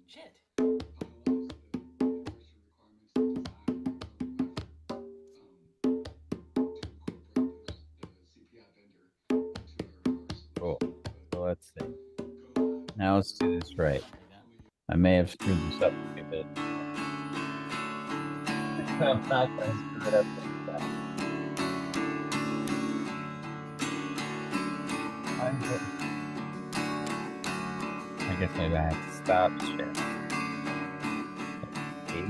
Shit. Cool. So let's see. Now let's do this right. There you go. I may have screwed this up a bit. I'm not going to screw it up this time. I guess maybe I have to stop sharing. Okay.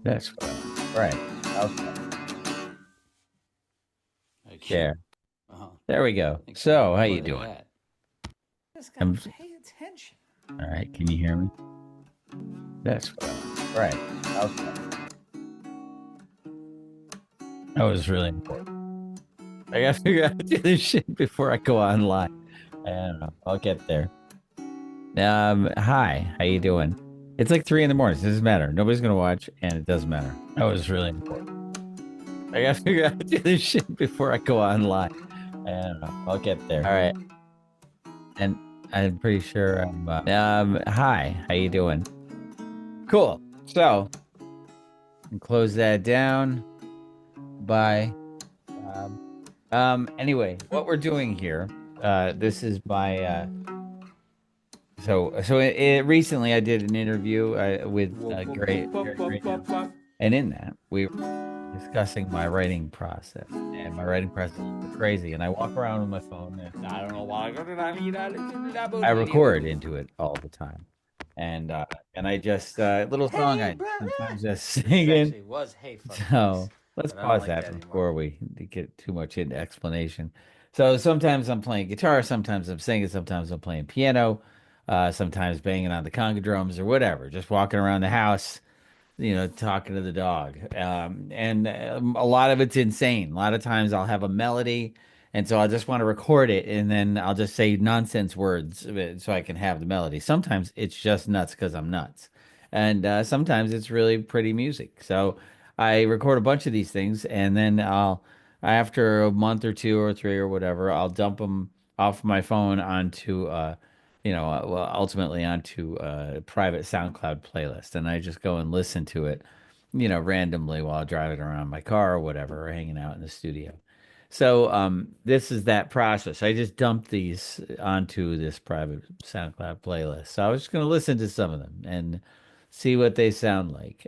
That's right. Okay. Share. Uh-huh. There we go. So, how you doing? Just gotta pay attention. All right. Can you hear me? That's right. That was really important. I gotta figure out how to do this shit before I go online. I don't know. I'll get there. Hi. How you doing? It's like 3 in the morning. It doesn't matter. Nobody's gonna watch, and it doesn't matter. That was really important. I gotta figure out how to do this shit before I go online. I don't know. I'll get there. All right. And I'm pretty sure hi. How you doing? Cool. So, close that down. Bye. Anyway, what we're doing here, this is my, recently I did an interview with Gary Dranow, and in that we were discussing my writing process, and my writing process is crazy, and I walk around with my phone, and I don't know why I record into it all the time, and I just little song I sometimes just sing It it. actually was Hey Fuck So let's but I don't pause like that that anymore. before we get too much into explanation. So sometimes I'm playing guitar, sometimes I'm singing, sometimes I'm playing piano, sometimes banging on the conga drums or whatever, just walking around the house, talking to the dog. And a lot of it's insane. A lot of times I'll have a melody, and so I just want to record it, and then I'll just say nonsense words so I can have the melody. Sometimes it's just nuts because I'm nuts, and sometimes it's really pretty music. So I record a bunch of these things, and then after a month or two or three or whatever, I'll dump them off my phone onto well, ultimately onto a private SoundCloud playlist, and I just go and listen to it, randomly while driving around my car or whatever, or hanging out in the studio. So this is that process. I just dumped these onto this private SoundCloud playlist. So I was just going to listen to some of them and see what they sound like.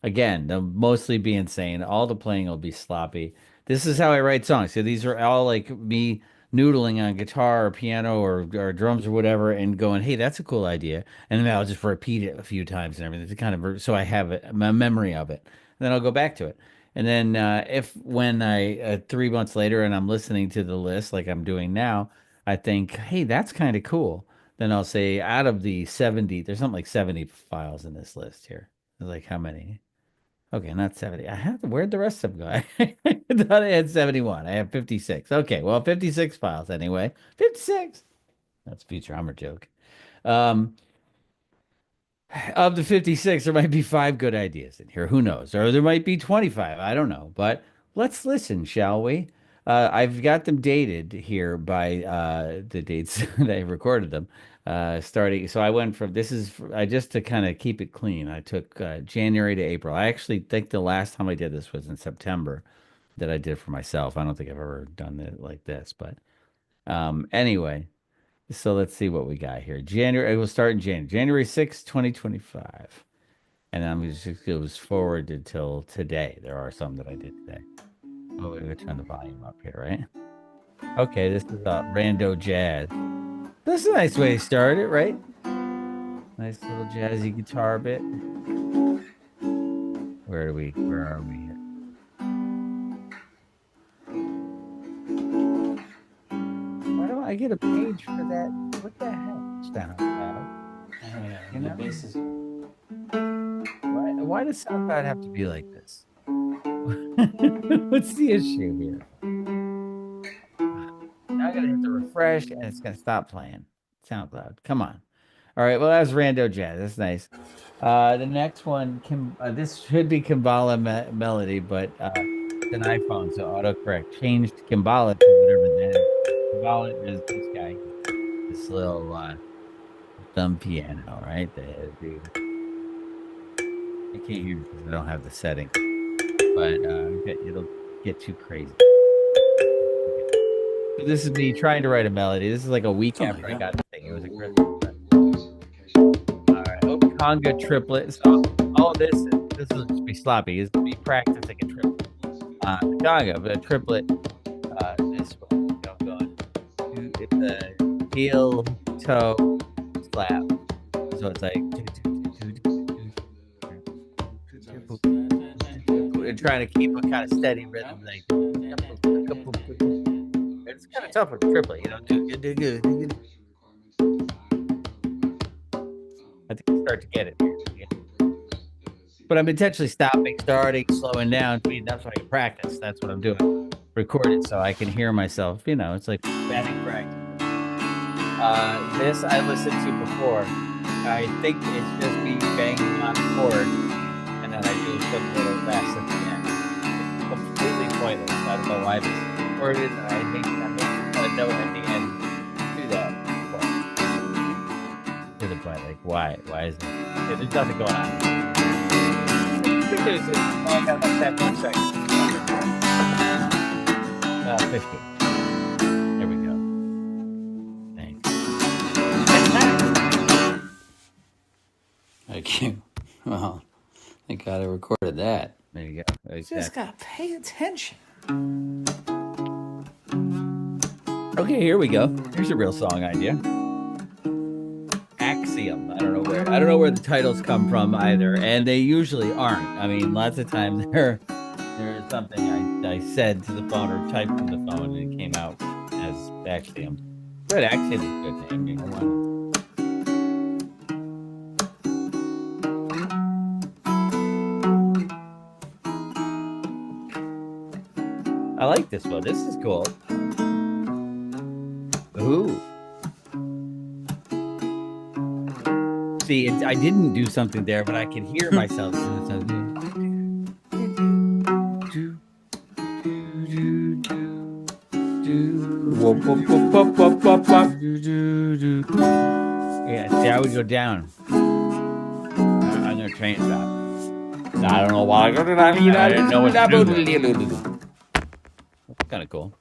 Again, they'll mostly be insane. All the playing will be sloppy. This is how I write songs. So these are all like me noodling on guitar or piano or drums or whatever and going, hey, that's a cool idea. And then I'll just repeat it a few times and everything to kind of so I have it, my memory of it. And then I'll go back to it. And then if when I 3 months later and I'm listening to the list like I'm doing now, I think, hey, that's kind of cool. Then I'll say out of the 70, there's something like 70 files in this list here. Like how many? Okay, not 70. Where'd the rest of them go? I thought I had 71. I have 56. Okay, well, 56 files anyway. 56. That's a Futurama joke. Um, of the 56, there might be five good ideas in here. Who knows? Or there might be 25. I don't know. But let's listen, shall we? I've got them dated here by the dates that I recorded them. Starting, so I went from I just to kind of keep it clean. I took January to April. I actually think the last time I did this was in September that I did for myself. I don't think I've ever done it like this, but anyway, so let's see what we got here. January, we'll start in January 6th, 2025. And I'm just it was forward until today. There are some that I did today. Oh, we're gonna turn the volume up here, right? Okay, this is rando jazz. That's a nice way to start it, right? Nice little jazzy guitar bit. Where are we here? Why don't I get a page for that? What the heck? SoundCloud. You know? The bass is... Why does SoundCloud have to be like this? What's the issue here? Now I gotta hit the refresh and it's gonna stop playing. SoundCloud. Come on. All right. Well, that's Rando Jazz. That's nice. The next one, this should be Kimbala Melody, but it's an iPhone, so autocorrect changed Kimbala to whatever that is. Kimbala is this guy, this little thumb piano, right there, dude. I can't hear because I don't have the setting, but it'll get too crazy. So this is me trying to write a melody. This is like a week after I got the thing. It was a great. All right, conga triplet. So, this will just be sloppy. It's me practicing a triplet. Conga, but a triplet. This one, going. It's a heel, toe, slap. So it's like. And trying to keep a kind of steady rhythm, like. It's kind of tough with a triplet, I think I start to get it. But I'm intentionally stopping, starting, slowing down. That's what I can practice. That's what I'm doing. Record it so I can hear myself. It's like batting practice. This I listened to before. I think it's just me banging on the chord, and then I do some little fast at the end. It's completely pointless. I don't know why this is recorded. I think a note at the end to that point. To the point, like why is it? There's nothing going on. I think there's I got about 10 more seconds. 50. There we go. Thanks. Thank you. Well, thank God I recorded that. There you go. Just gotta pay attention. Okay, here we go. Here's a real song idea. Axiom. I don't know where the titles come from either, and they usually aren't. I mean, lots of times there is something I said to the phone or typed to the phone, and it came out as Axiom. But Axiom is a good name. I like this one. This is cool. Ooh. See, I didn't do something there, but I can hear myself doing something. Yeah, see, I would go down. I'm gonna train stop. I don't know why. I didn't know what to do. Kind of cool.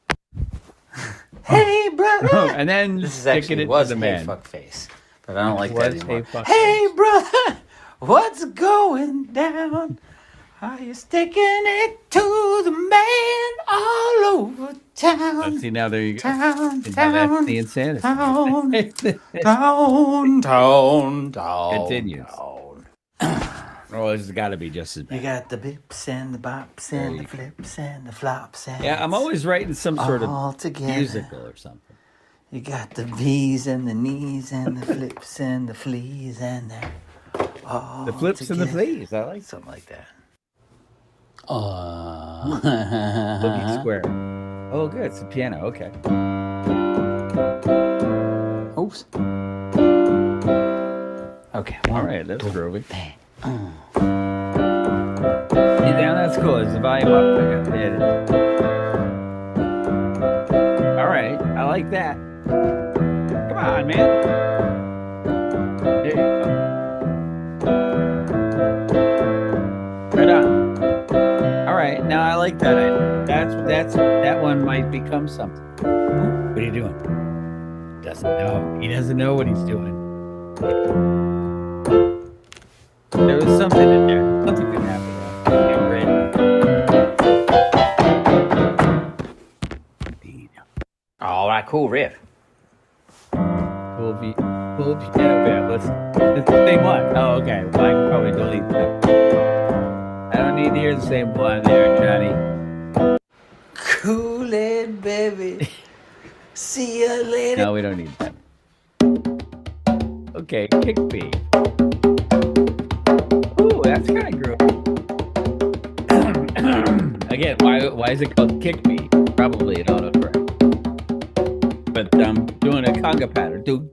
Hey, brother. And then This is actually was the Hey man. Fuck Face, but I don't like that anymore. Hey, brother, what's going down? Are you sticking it to the man all over town? Let's see, now there you go. Town, That's the insanity. Town. Continues. Oh, this has got to be just as bad. You got the bips and the bops and the flips and the flops. And yeah, I'm always writing some sort of together. musical or something. You got the V's and the knees and the flips and the fleas and the flips together. And the fleas. I like something like that. Looking square. Oh, good. It's a piano. Okay. Oops. Okay. All right. That's groovy. Yeah, that's cool. Is the volume up? All right. I like that. Come on, man. There you go. Right on. All right. Now I like that. That one might become something. What are you doing? Doesn't know. He doesn't know what he's doing. There was something in there. Something could happen. All right, cool riff. Cool piano band. It's the same one. Oh, okay. Well, I can probably delete that. I don't need to hear the same one there, Johnny. Kool-Aid, baby. See you later. No, we don't need that. Okay, kick beat. Ooh, that's kind of groovy. Again, why is it called kick beat? Probably an autocorrect. But I'm doing a conga pattern. Do.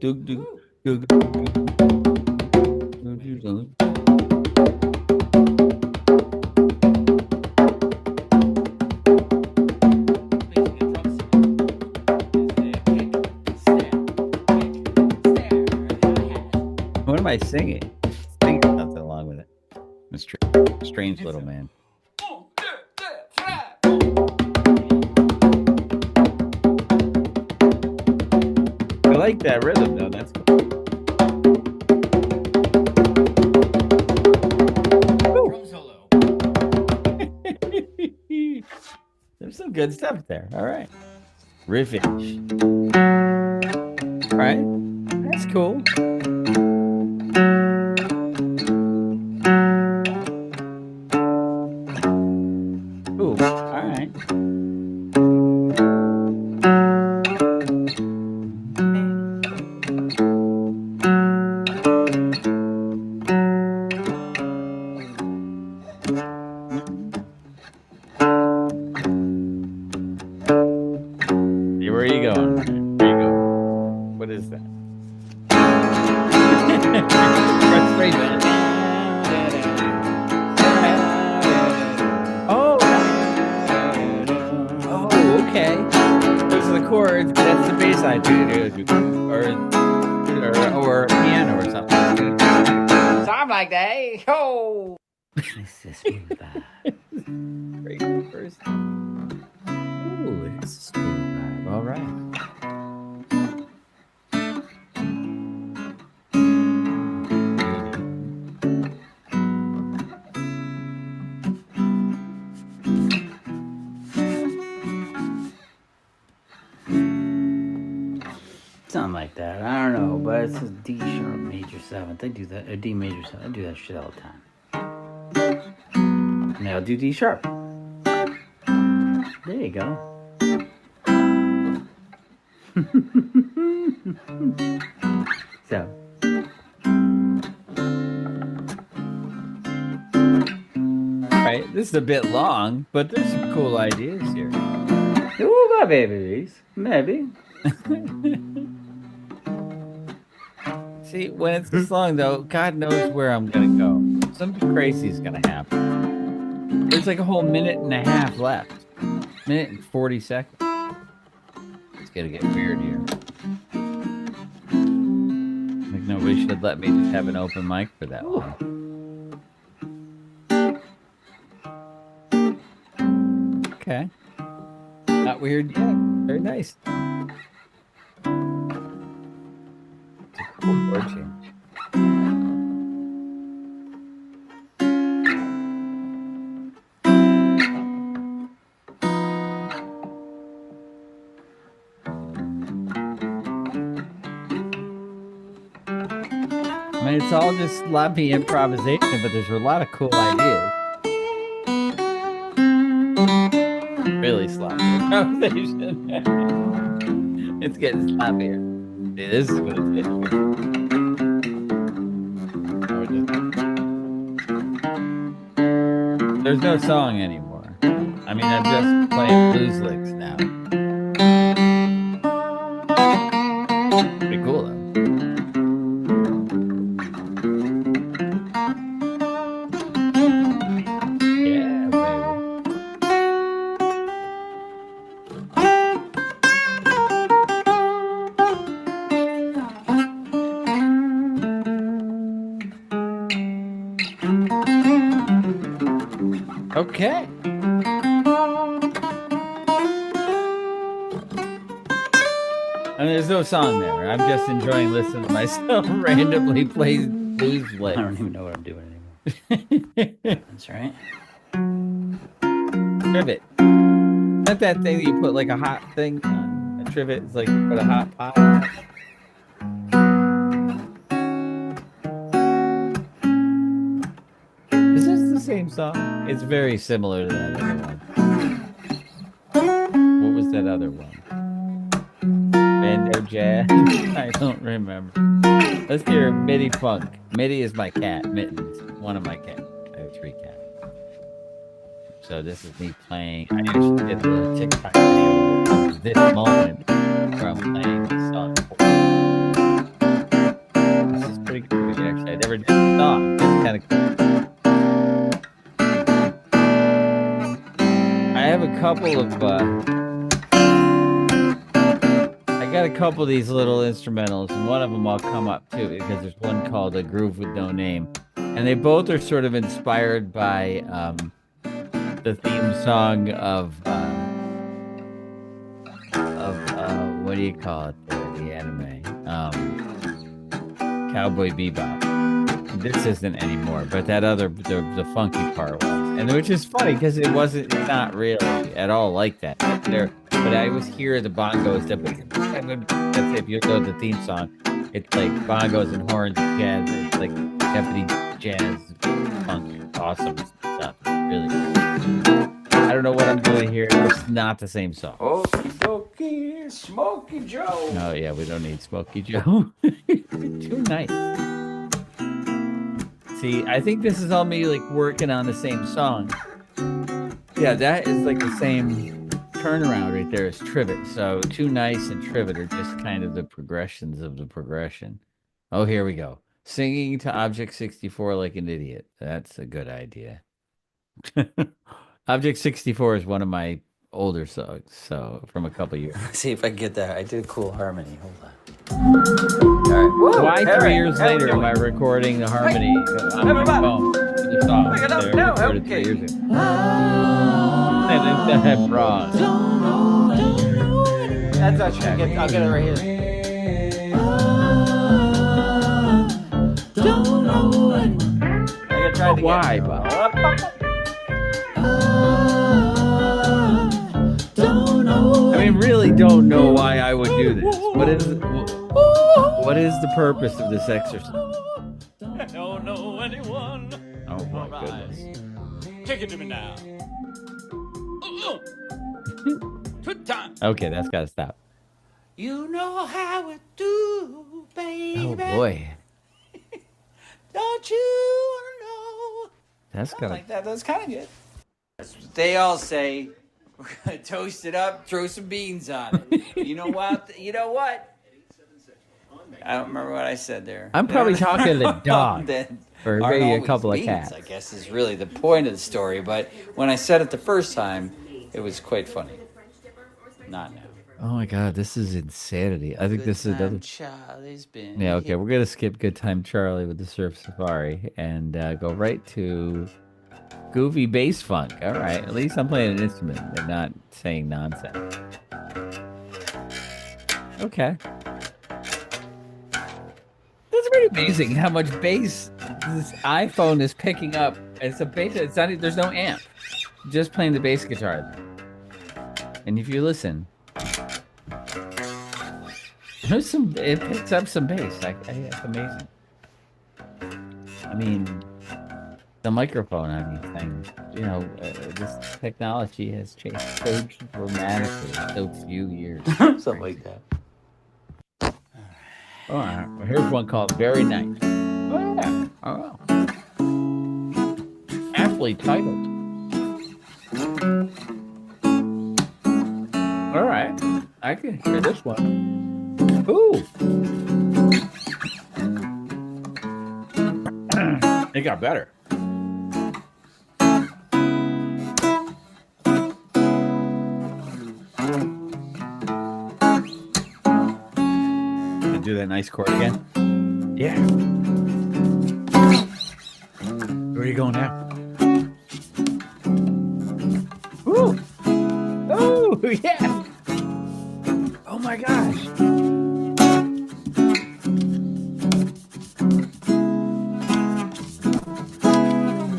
I singing? Sing something along with it. It's strange little man. I like that rhythm though. That's cool. Drum solo. There's some good stuff there. All right. Riffage. All right. That's cool. Ooh. All right. Where are you going? Where are you going? What is that? Frustration. Oh. Oh, okay. Those are the chords, but that's the bass line. Or piano or something. Something like that. Hey, ho! This is smooth vibe. Great first. Ooh, it's a smooth vibe. All right. Something like that. I don't know, but it's a D sharp major 7th. I do that. A D major 7th. I do that shit all the time. Now I'll do D sharp. There you go. So. Right, this is a bit long, but there's some cool ideas here. Ooh, my babies. Maybe. See, when it's this long, though, God knows where I'm going to go. Something crazy is going to happen. There's like a whole minute and a half left. Minute and 40 seconds. It's going to get weird here. Like nobody should let me just have an open mic for that long. Okay. Not weird yet. Very nice. It's a cool chord change. I mean, it's all just sloppy improvisation, but there's a lot of cool ideas. Really sloppy improvisation. It's getting sloppier. It is what it is. There's no song anymore. I mean, I'm just playing blues licks now. Pretty cool, though. Yeah, baby. Okay. And there's no song there. I'm just enjoying listening to myself randomly play blues licks. I don't even know what I'm doing anymore. That's right. Trivet. Not that thing that you put like a hot thing on. A trivet is like you put a hot pot on. Is this the same song? It's very similar to that other one. What was that other one? Bando Jazz? I don't remember. Let's hear MIDI funk. MIDI is my cat. Mittens. One of my cats. I have 3 cats. So this is me playing. I actually did a little TikTok video of this moment where I'm playing this song. This is pretty good. Actually, I never did the song. It's kind of cool. I have a couple of. I got a couple of these little instrumentals, and one of them I'll come up to because there's one called "A Groove with No Name," and they both are sort of inspired by the theme song of what do you call it? The anime, Cowboy Bebop. This isn't anymore, but that other the funky part was, and which is funny because it's not really at all like that. But I always hear the bongos. That's if you know the theme song, it's like bongos and horns and jazz. It's like Japanese jazz, funk, awesome stuff. Really good. I don't know what I'm doing here. It's not the same song. Okie dokie, Smokey Joe. Oh yeah, we don't need Smokey Joe. Too nice. See, I think this is all me like working on the same song. Yeah, that is like the same turnaround right there as Trivet. So Too Nice and Trivet are just kind of the progressions of the progression. Oh, here we go. Singing to Object 64 like an idiot. That's a good idea. Object 64 is one of my older songs, so from a couple years. See if I can get that. I did a cool harmony. Hold on. All right. Whoa, Why 3 Eric, years how you later am doing? I recording the harmony on my phone? The song Pick it up that I now, recorded 3 okay. years ago. That wrong. That's actually I'll get it right here. I gotta try it again. Why, Bob? I mean, really don't know why I would do this. What is the purpose of this exercise? I don't know anyone. Oh my goodness. Take it to me now. Good time. Okay, that's gotta stop. You know how it do, baby. Oh boy. Don't you wanna know? That's Something gotta like that. That's kind of good. That's what they all say. We're gonna toast it up, throw some beans on it. You know what? You know what? I don't remember what I said there. I'm probably talking to the dog. Then Or aren't maybe a always couple of beans, cats. I guess is really the point of the story. But when I said it the first time, it was quite funny. Not now. Oh my god, this is insanity. I think Good this is time another. Charlie's been Yeah, okay, here. we're gonna skip Good Time Charlie with the Surf Safari and go right to Goofy Bass Funk. All right, at least I'm playing an instrument and not saying nonsense. Okay. That's pretty amazing how much bass this iPhone is picking up. It's a bass. It's not. There's no amp. Just playing the bass guitar. And if you listen, there's some. It picks up some bass. It's amazing. I mean, the microphone on these things. You know, this technology has changed so dramatically in so few years. Something like that. All right. Well, here's one called Very Nice. Oh, yeah. Oh. Aptly titled. All right. I can hear this one. Ooh. It got better. Do that nice chord again. Yeah. Where are you going now? Ooh. Oh, yeah. Oh my gosh.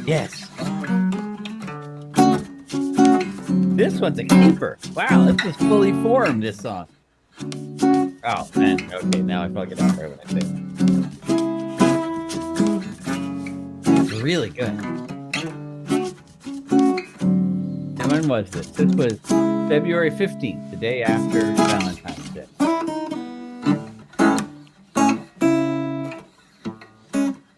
Yes. This one's a keeper. Wow, this is fully formed, this song. Oh, man. Okay, now I fuck it up right when I say it. It's really good. And when was this? This was February 15th, the day after Valentine's Day.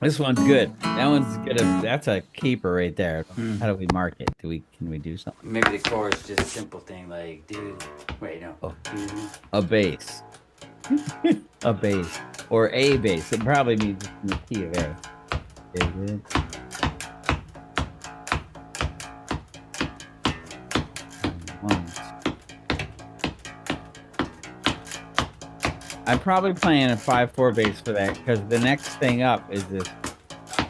This one's good. That one's good. That's a keeper right there. How do we mark it? Can we do something? Maybe the chorus is just a simple thing like, dude. Wait, no. Oh. A bass. A bass. Or a bass. It probably means in the key of A. Is it? I'm probably playing a 5/4 bass for that because the next thing up is this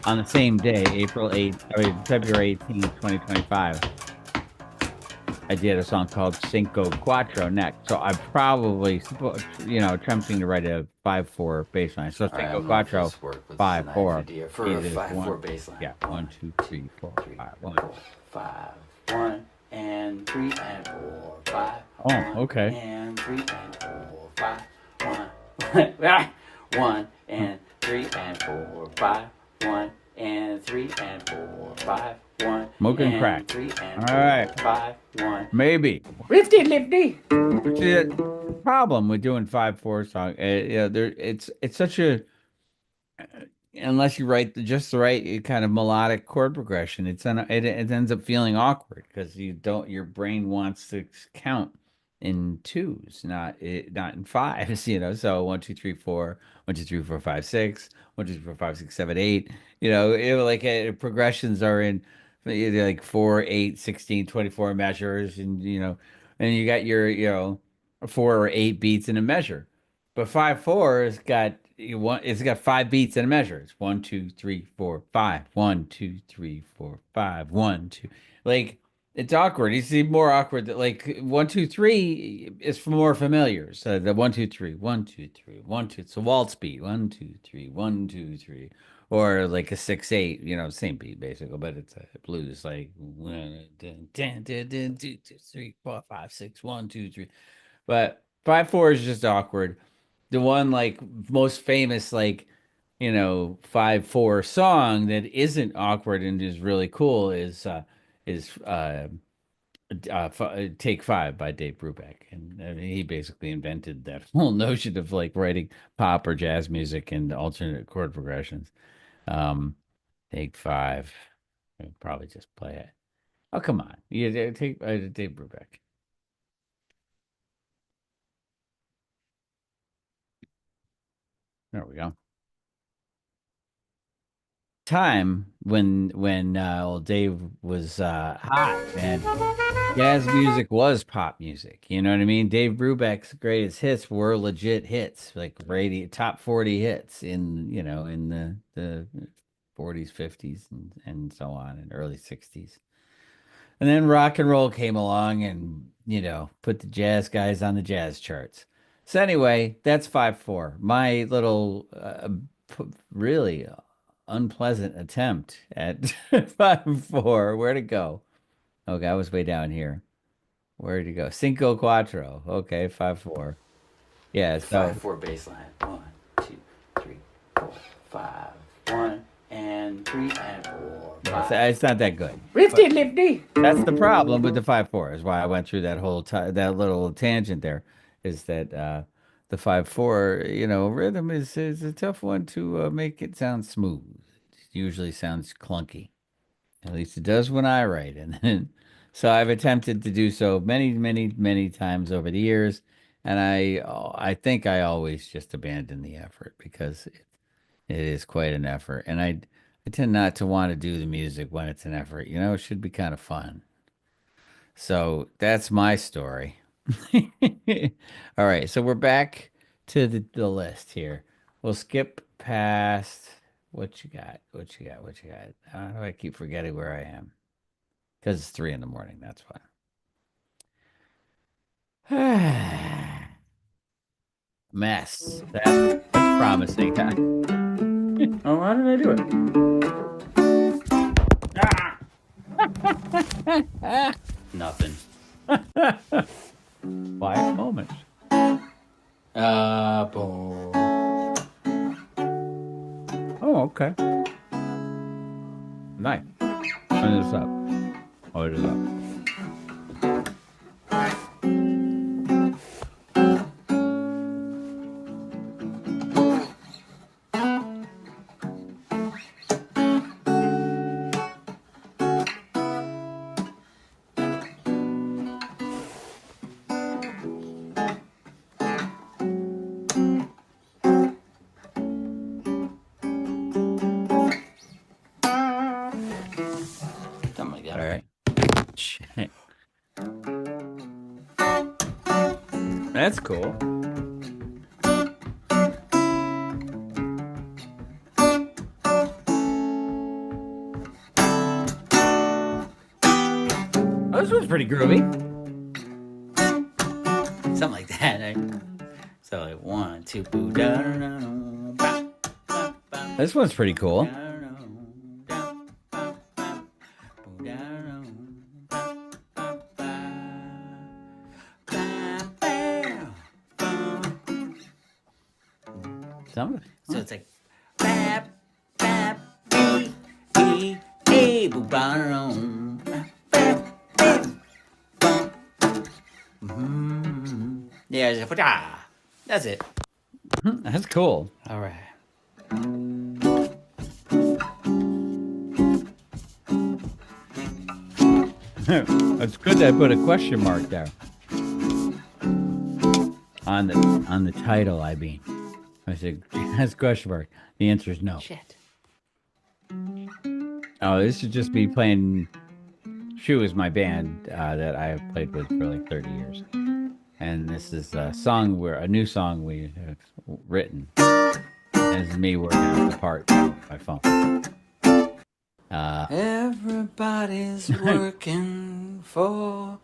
on the same day, April 8th, I mean, February 18th, 2025. I did a song called Cinco Cuatro next. So I'm probably, attempting to write a 5/4 bass line. So All right, I Cinco don't know if Cuatro, this work with 5/4. idea for a It is 5/4 one, bass line. yeah, One, 1, 2, 3, 4, three, 5, 1. 4, 5. 1 and 3 and 4, 5. Oh, 1 okay. and 3 and 4, 5. 1, 1 and 3 and 4, 5. 1 and 3 and 4, 5. 1 Smoking and crack. 3 and All 4, right. 5. 1. Maybe. Lifty, lifty. Which is the problem with doing 5/4 song. It's such a unless you write just the right kind of melodic chord progression, it ends up feeling awkward because you don't your brain wants to count in twos, not in fives, So 1, 2, 3, 4, 1, 2, 3, 4, 5, 6, 1, 2, 3, 4, 5, 6, 7, 8. Progressions are in like 4, 8, 16, 24 measures, and you got your 4 or 8 beats in a measure. But 5/4 it's got 5 beats in a measure. It's 1, 2, 3, 4, 5. 1, 2, 3, 4, 5. 1, 2. Like it's awkward. You see more awkward that like 1, 2, 3 is for more familiar. So the 1, 2, 3, 1, 2, 3, 1, 2. It's a waltz beat. 1, 2, 3, 1, 2, 3. Or like a 6/8, same beat basically, but it's a blues like 1, 10, 10, 10, 2, 2, 3, 4, 5, 6, 1, 2, 3. But 5/4 is just awkward. The one like most famous 5/4 song that isn't awkward and is really cool is Take Five by Dave Brubeck, and I mean, he basically invented that whole notion of like writing pop or jazz music and alternate chord progressions. Take Five. I'll probably just play it. Oh, come on. Take Dave Brubeck. There we go. Time when old Dave was hot, man. Jazz music was pop music. You know what I mean? Dave Brubeck's greatest hits were legit hits, like radio top 40 hits in the 40s, 50s, and so on, and early 60s. And then rock and roll came along and, put the jazz guys on the jazz charts. So anyway, that's 5/4. My little really unpleasant attempt at 5/4. Where'd it go? Okay, I was way down here. Where'd it go? Cinco Cuatro. Okay, 5/4. Yeah, so 5/4 bass line. 1, 2, 3, 4, 5. 1 and 3 and 4, yeah, 5. it's not that good. Lifty, lifty. That's the problem with the 5/4 is why I went through that that little tangent there is that the 5/4, rhythm is a tough one to make it sound smooth. It usually sounds clunky. At least it does when I write. And then, so I've attempted to do so many, many, many times over the years, and I think I always just abandon the effort because it is quite an effort, and I tend not to want to do the music when it's an effort. It should be kind of fun. So that's my story. All right, so we're back to the list here. We'll skip past what you got. What you got? What you got? How do I keep forgetting where I am? Because it's 3 in the morning. That's why. Mess. That's promising. Huh? Oh, how did I do it? Nothing. Quiet moment. Boom. Oh, okay. Nice. Turn this up. Oh, it is up. Something like that. All right. Check. That's cool. This one's pretty groovy. Something like that. Right? So like 1, 2, boo, da, da, da, da, ba, ba, This one's pretty cool. da, da, da, ba, ba, boo, da, da, ba, ba, ba, ba, Some, so it's like bap, bap, bee, bee, bee, boo, ba, da, da, bap, bap, bum. Yeah, it's like, ah. That's it. that's cool. All right. It's good that I put a question mark there on the title. I mean, I said that's a question mark. The answer is no. Shit. Oh, this is just me playing. Shoe is my band that I have played with for like 30 years, and this is a new song we have written. And it's me working out the part on my phone. Everybody's working for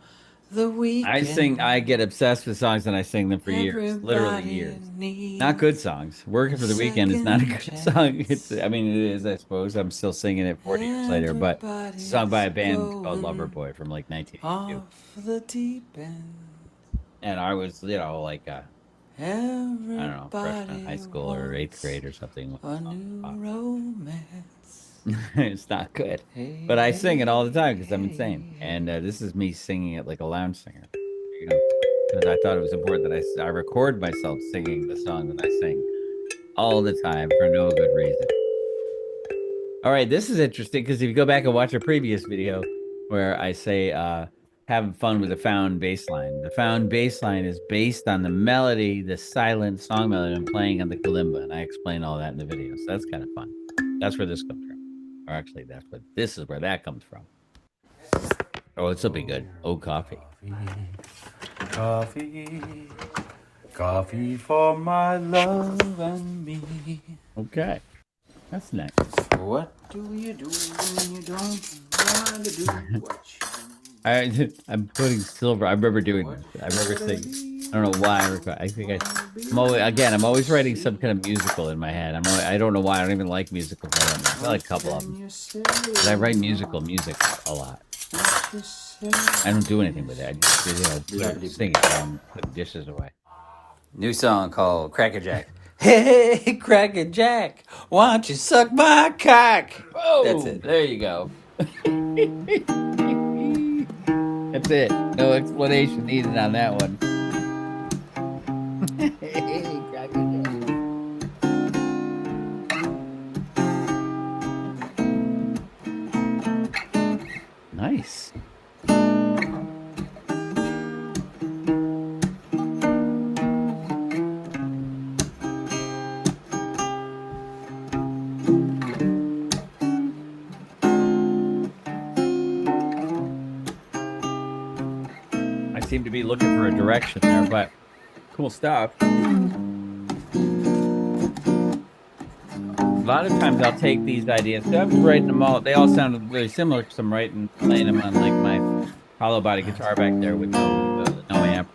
the weekend. I get obsessed with songs and I sing them for years, literally years. Not good songs. Working for the Weekend is not a good song. It is, I suppose. I'm still singing it 40 years later, but it's a song by a band called Loverboy from like 1982. Off the deep end. And I was, like, I don't know, freshman in high school or 8th grade or something. A new romance. It's not good. But I sing it all the time because I'm insane. And this is me singing it like a lounge singer. Because I thought it was important that I record myself singing the song that I sing all the time for no good reason. All right, this is interesting because if you go back and watch a previous video where I say having fun with the found bass line. The found bass line is based on the melody, the silent song melody I'm playing on the kalimba. And I explain all that in the video. So that's kind of fun. That's where this comes from. Or actually, this is where that comes from. Oh, this will be good. Oh, coffee. Coffee for my love and me. Okay. That's nice. What do you do when you don't want to do what you I'm putting silver. I remember doing this. I remember singing. I don't know why. I'm always writing some kind of musical in my head. I don't know why. I don't even like musicals. I like a couple of them. But I write music a lot. I don't do anything with it. I just, sing it while I'm putting dishes away. New song called Cracker Jack. Hey, Cracker Jack, why don't you suck my cock? Oh, that's it. There you go. That's it. No explanation needed on that one. Hey, Cracker Jack. Nice. Seem to be looking for a direction there, but cool stuff. A lot of times I'll take these ideas. So I was writing them all. They all sounded really similar because I'm playing them on like my hollow body guitar back there with no amp.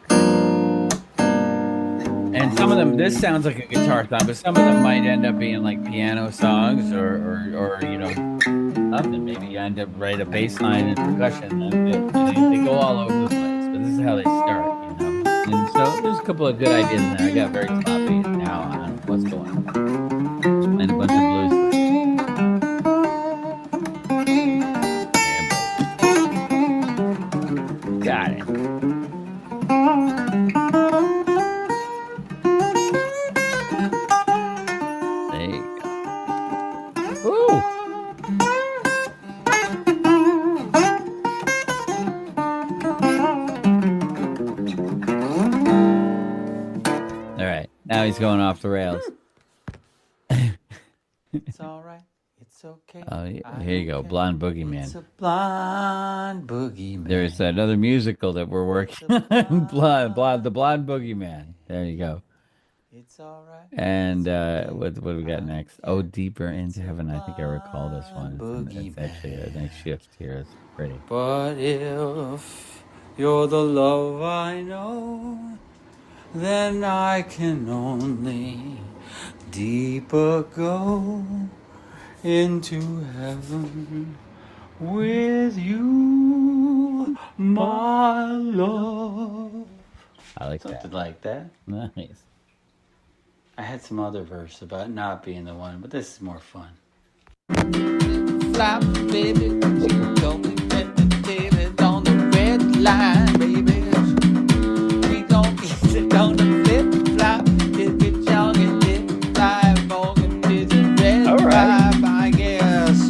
And some of them, this sounds like a guitar song, but some of them might end up being like piano songs or nothing. Maybe you end up writing a bass line and percussion. And they go all over the place. This is how they start, And so there's a couple of good ideas in there. I got very sloppy now on what's going on. Just playing a bunch of blues. Got it. There you go. Woo! Now he's going off the rails. It's all right. It's okay. Oh, yeah. Here you go. Blonde Boogeyman. It's a blonde boogeyman. There's another musical that we're working on. The Blonde Boogeyman. There you go. It's all right. And what do we got next? Oh, Deeper into Heaven. I think I recall this one. It's actually a nice shift here. It's pretty. But if you're the love I know, then I can only deeper go into heaven with you, my love. I like Something that. like that. Nice. I had some other verse about not being the one, but this is more fun. Fly, baby, you told me that the David on the red line, baby. We gon' get it on the flip flop. If it's young and dip fly, Morgan is a red All right. vibe, I guess.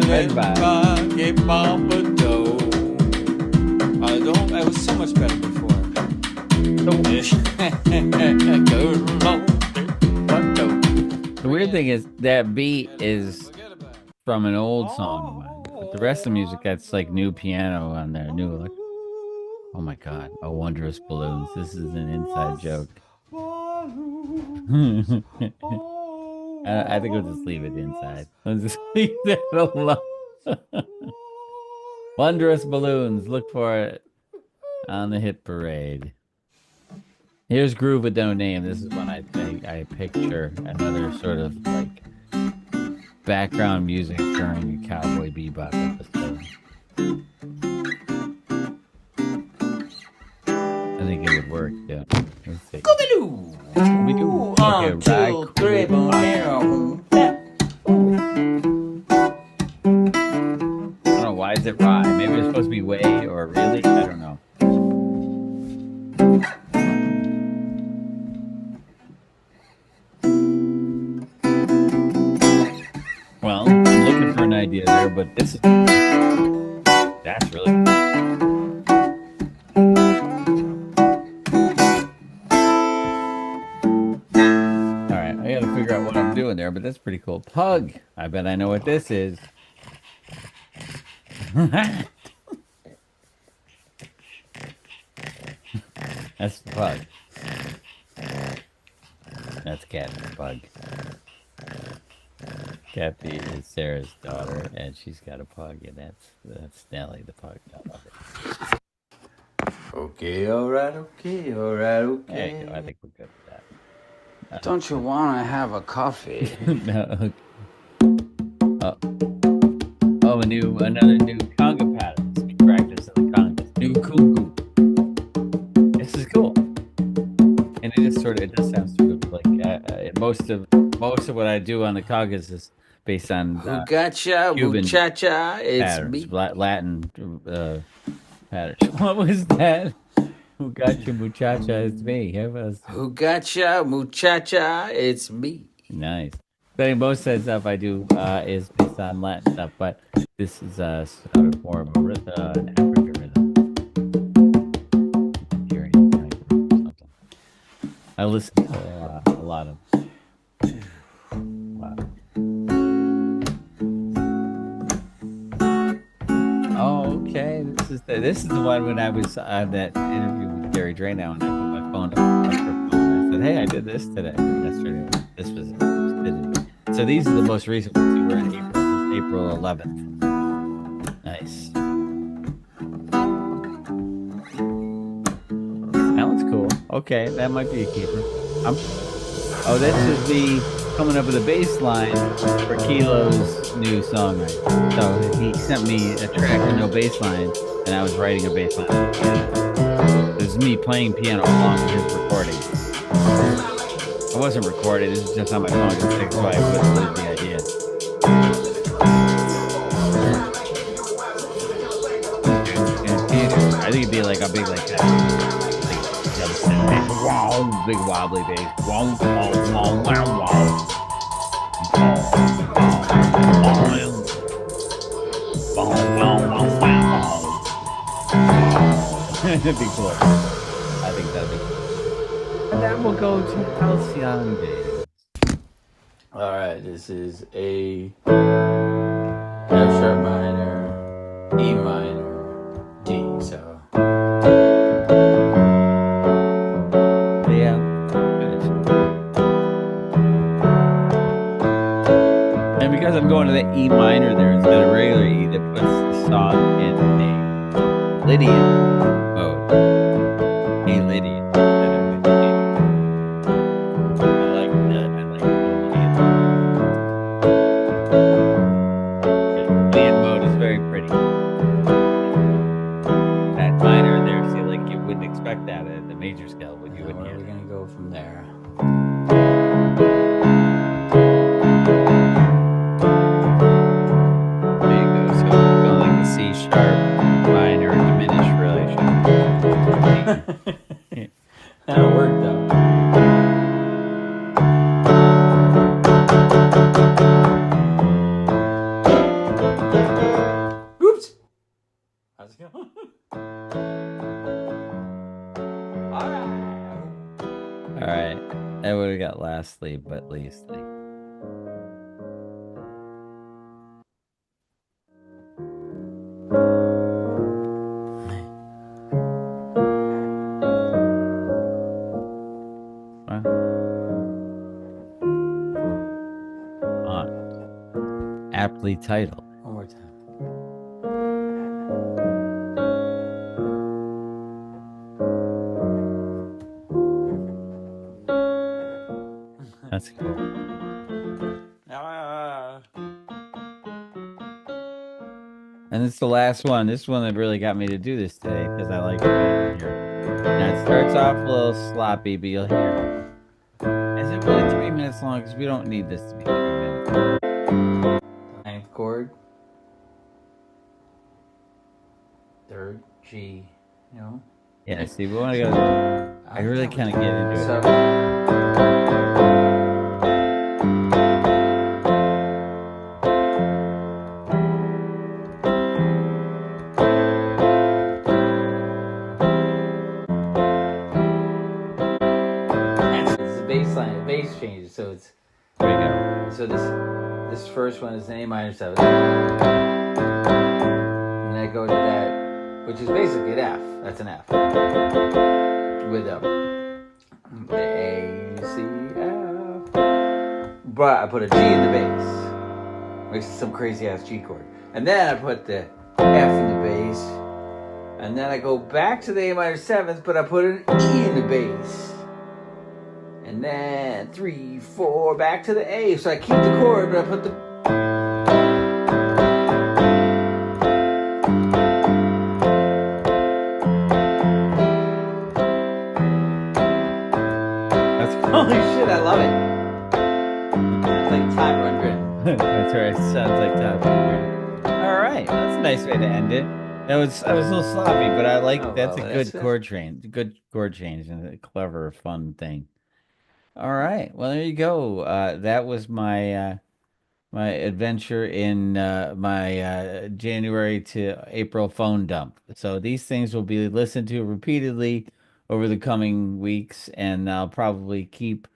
Red vibe. Get Mama Doe. It was so much better before. The weird thing is that beat is from an old song of mine. But the rest of the music, that's like new piano on there. New, like, oh my God. Oh, Wondrous Balloons. This is an inside joke. I think we'll just leave it inside. Let's just leave that alone. Wondrous Balloons. Look for it on the hit parade. Here's Groove with No Name. This is when I think I picture another sort of like background music during a Cowboy Bebop episode. I think it would work, yeah. Let's see. Scooby-Doo! Scooby-Doo. Okay, 1, 2, 3, boom, I don't know, why is it rhyme? Maybe it's supposed to be way or really? I don't know. Well, I'm looking for an idea there, but that's really cool. All right, I gotta figure out what I'm doing there, but that's pretty cool. Pug. I bet I know what this is. That's the Pug. That's Kathy Pug. Kathy is Sarah's daughter, and she's got a pug, and that's Nellie the pug. I love it. Okay, alright, okay, alright, okay. There you go. I think we're good with that. Don't you want to have a coffee? No. Oh, another new conga pattern. Let's practice in the congas. New cuckoo. This is cool, and it does sound sort of like most of what I do on the congas is based on Who gotcha, Cuban muchacha, it's patterns, me. Latin patterns. What was that? Who got you, muchacha? It's me. Who gotcha, muchacha, it's me. Nice. I think most of the stuff I do is based on Latin stuff, but this is sort of more of an African rhythm. Nigerian type or something. I listen to a lot of. Wow. Oh, okay. This is the one when I was on that interview with Gary Dranow, and I put my phone up on the microphone. I said, "Hey, I did this today, yesterday. This was it." So these are the most recent ones. We were in April 11th. Nice. That one's cool. Okay, that might be a keeper. This is the coming up with a bass line for Kilo's new songwriting. So he sent me a track with no bass line, and I was writing a bass line. This is me playing piano along with his recording. I wasn't recorded, this is just on my phone, just so I wouldn't the idea. I think it'd be like a big wow, big wobbly bass. Wow, wow, wow, wow, It'd be cool. I think that'd be cool. And then we'll go to Halcyon Days. All right, this is a F sharp minor, E minor, D. So yeah, E minor there instead of regular E that puts the song in a Lydian mode. A Lydian instead of an A. I like that. I like Lydian. Lydian mode is very pretty. That minor there, see, like you wouldn't expect that at the major scale, would you? Where are we Wouldn't you? gonna go from there? There you go. So we're going like a C sharp minor diminished relation. That'll work though. Oops. How's it going? All right. All right. That would have got lastly, but leastly. Aptly titled. One more time. That's cool. And it's the last one. This one that really got me to do this today because I like it here. Now it starts off a little sloppy, but you'll hear. Is it really 3 minutes long? Because we don't need this to be 3 minutes. Ninth chord. Third G. You know. Yeah, see, we want to go. I really kind of get into it. So, it's a bass line. The bass changes, so it's. There you go. So this first one is an A minor 7. And I go to that, which is basically an F. That's an F. With the A, C, F. But I put a G in the bass. Makes it some crazy ass G chord. And then I put the F in the bass. And then I go back to the A minor 7th, but I put an E in the bass. And then 3, 4, back to the A. So I keep the chord, but I put the. That's cool. Holy shit, I love it. It's like Todd Rundgren. That's right. Sounds like Todd Rundgren. All right, that's a nice way to end it. I was a little sloppy, but I like that's a good chord change. Good chord change and a clever, fun thing. All right. Well, there you go. That was my my adventure in my January to April phone dump. So these things will be listened to repeatedly over the coming weeks, and I'll probably keep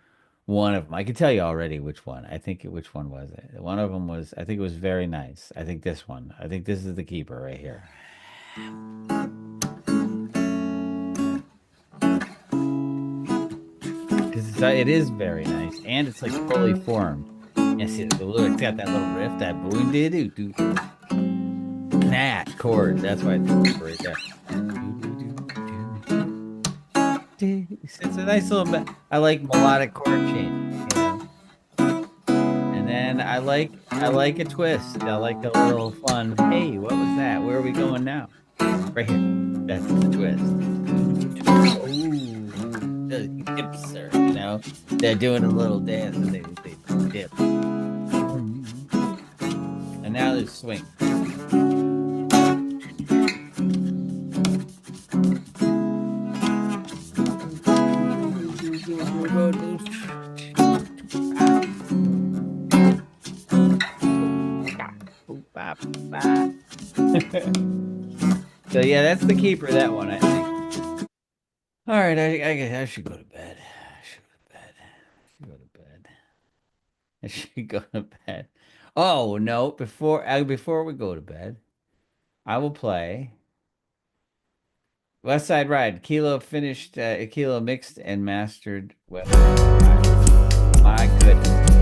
one of them. I can tell you already which one. Which one was it? One of them was, I think it was very nice. I think this one. I think this is the keeper right here. It is very nice, and it's like fully formed. You see, it's got that little riff, that boom doo doo doo. That chord, that's why it's right there. It's a nice little. I like melodic chord change, you know. And then I like a twist. I like a little fun. Hey, what was that? Where are we going now? Right here. That's the twist. Ooh, the hips are, you know, they're doing a little dance and they dip. And now there's swing. So yeah, that's the keeper, that one, I think. All right, I should go to bed. I should go to bed. Oh no! Before we go to bed, I will play West Side Ride. Kilo finished. Kilo mixed and mastered West Side Ride. My goodness.